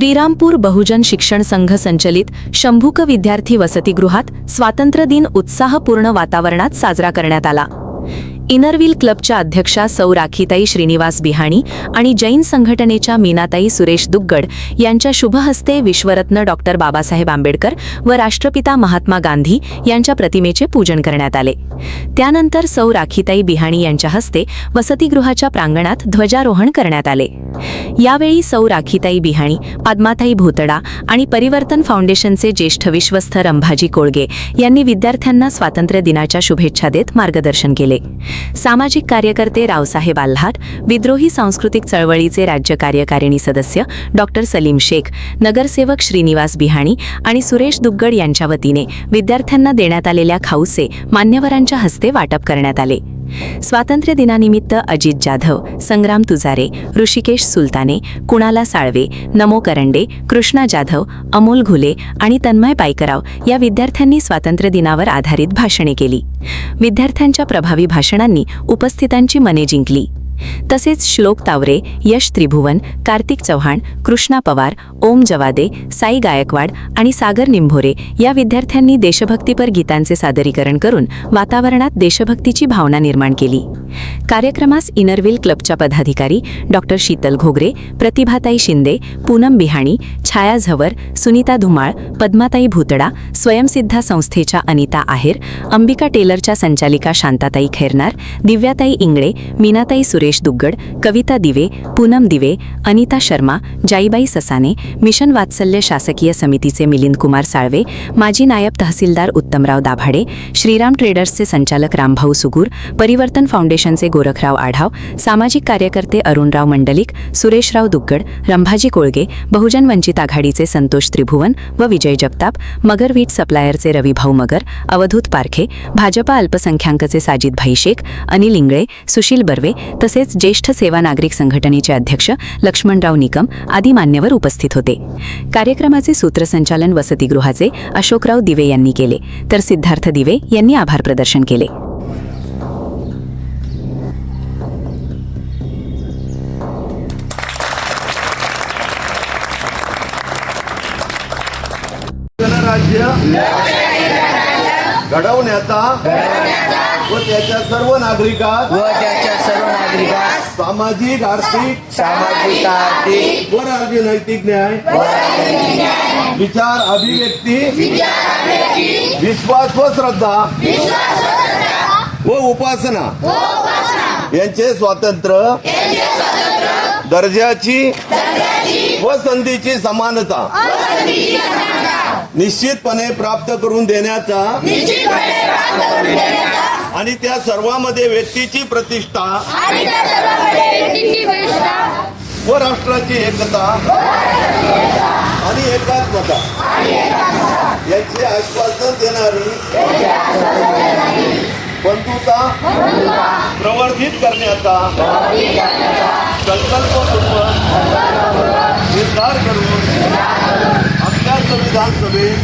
श्रीरामपूर बहुजन शिक्षण संघ संचलित शंभूक विद्यार्थी वसतिगृहात स्वातंत्र्य दिन उत्साहपूर्ण वातावरणात साजरा करण्यात आला। इनरव्हील क्लबच्या अध्यक्षा सौ राखीताई श्रीनिवास बिहाणी आणि जैन संघटनेच्या मीनाताई सुरेश दुग्गड यांच्या शुभ हस्ते विश्वरत्न डॉक्टर बाबासाहेब आंबेडकर व राष्ट्रपिता महात्मा गांधी यांच्या प्रतिमेचे पूजन करण्यात आले। त्यानंतर सौ राखीताई बिहाणी यांच्या हस्ते वसतिगृहाच्या प्रांगणात ध्वजारोहण करण्यात आले। यावेळी सौ राखीताई बिहाणी, पद्माताई भोतडा आणि परिवर्तन फाउंडेशनचे ज्येष्ठ विश्वस्त रंभाजी कोळगे यांनी विद्यार्थ्यांना स्वातंत्र्य दिनाच्या शुभेच्छा देत मार्गदर्शन केले। सामाजिक कार्यकर्ते रावसाहेब आल्हाट, विद्रोही सांस्कृतिक चळवळीचे राज्य कार्यकारिणी सदस्य डॉक्टर सलीम शेख, नगरसेवक श्रीनिवास बिहाणी आणि सुरेश दुग्गड यांच्या वतीने विद्यार्थ्यांना देण्यात आलेल्या खाऊचे मान्यवरांच्या हस्ते वाटप करण्यात आले। स्वातंत्र्य दिनानिमित्त अजित जाधव, संग्राम तुजारे, ऋषिकेश सुलताने, कुणाला साळवे, नमो करंडे, कृष्णा जाधव, अमोल घुले आणि तन्मय पायकराव या विद्यार्थ्यांनी स्वातंत्र्य दिनावर आधारित भाषणे केली। विद्यार्थ्यांच्या प्रभावी भाषणांनी उपस्थितांची मने जिंकली। तसेच श्लोक तावरे, यश त्रिभुवन, कार्तिक चव्हाण, कृष्णा पवार, ओम जवादे, साई गायकवाड आणि सागर निंभोरे या विद्यार्थ्यांनी देशभक्तीपर गीतांचे सादरीकरण करून वातावरणात देशभक्तीची भावना निर्माण केली। कार्यक्रमास इनरव्हील क्लबच्या पदाधिकारी डॉक्टर शीतल घोगरे, प्रतिभाताई शिंदे, पूनम बिहाणी, छाया झवर, सुनीता धुमाळ, पद्माताई भूतडा, स्वयंसिद्धा संस्थेच्या अनिता आहेर, अंबिका टेलरच्या संचालिका शांताताई खैरनार, दिव्याताई इंगळे, मीनाताई सुरेश दुग्गड, कविता दिवे, पूनम दिवे, अनिता शर्मा, जाईबाई ससाने, मिशन वात्सल्य शासकीय समितीचे मिलिंद कुमार साळवे, माजी नायब तहसीलदार उत्तमराव दाभाडे, श्रीराम ट्रेडर्सचे संचालक रामभाऊ सुगूर, परिवर्तन फाउंडेशनचे गोरखराव आढाव, सामाजिक कार्यकर्ते अरुणराव मंडलिक, सुरेशराव दुग्गड, रंभाजी कोळगे, बहुजन वंचित आघाडीचे संतोष त्रिभुवन व विजय जगताप, मगर वीट सप्लायरचे रविभाऊ मगर, अवधूत पारखे, भाजपा अल्पसंख्याकचे साजिद भाई शेख, अनिल इंगळे, सुशील बर्वे तसेच ज्येष्ठ सेवा नागरिक संघटनेचे अध्यक्ष लक्ष्मणराव निकम आदी मान्यवर उपस्थित होते। कार्यक्रमाचे सूत्रसंचालन वसतिगृहाचे अशोकराव दिवे यांनी केले, तर सिद्धार्थ दिवे यांनी आभार प्रदर्शन केले। राज्य घडवण्याचा व त्याच्या सर्व नागरिकांस सामाजिक आर्थिक व राजनैतिक न्याय, विचार अभिव्यक्ती, विश्वास व श्रद्धा व उपासना यांचे स्वातंत्र्य, दर्जाची व संधीची समानता निश्चितपणे प्राप्त करून देण्याचा आणि त्या सर्वांमध्ये व्यक्तीची प्रतिष्ठा व राष्ट्राची एकता आणि एकात्मता याचे आश्वासन देणारी बंधुता प्रवर्धित करण्याचा संकल्पपूर्वक निर्धार करून आपल्या संविधान सभेत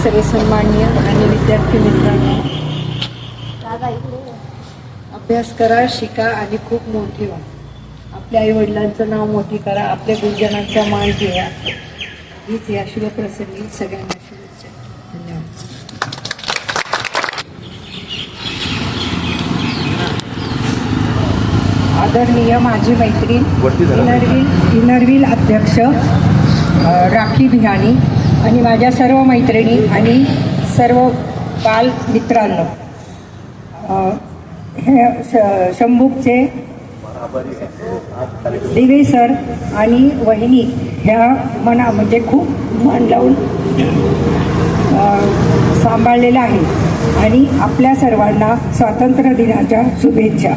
सगळे सन्माननीय आणि विद्यार्थी मित्रांनो, अभ्यास करा, शिका आणि खूप मोठी व्हा। आपल्या आई वडिलांचं नाव मोठी करा, आपल्या गुरुजनांचा मान ठेवा। हीच या शुभप्रसंगी सगळ्यांना शुभेच्छा। धन्यवाद। आदरणीय माझी मैत्रीण इनरव्हील अध्यक्ष राखी बिहाणी आणि माझ्या सर्व मैत्रिणी आणि सर्व बाल मित्रांनो, हे शंभूकचे दिवे सर आणि वहिनी ह्या म्हणजे खूप मन लावून सांभाळलेलं आहे आणि आपल्या सर्वांना स्वातंत्र्य दिनाच्या शुभेच्छा।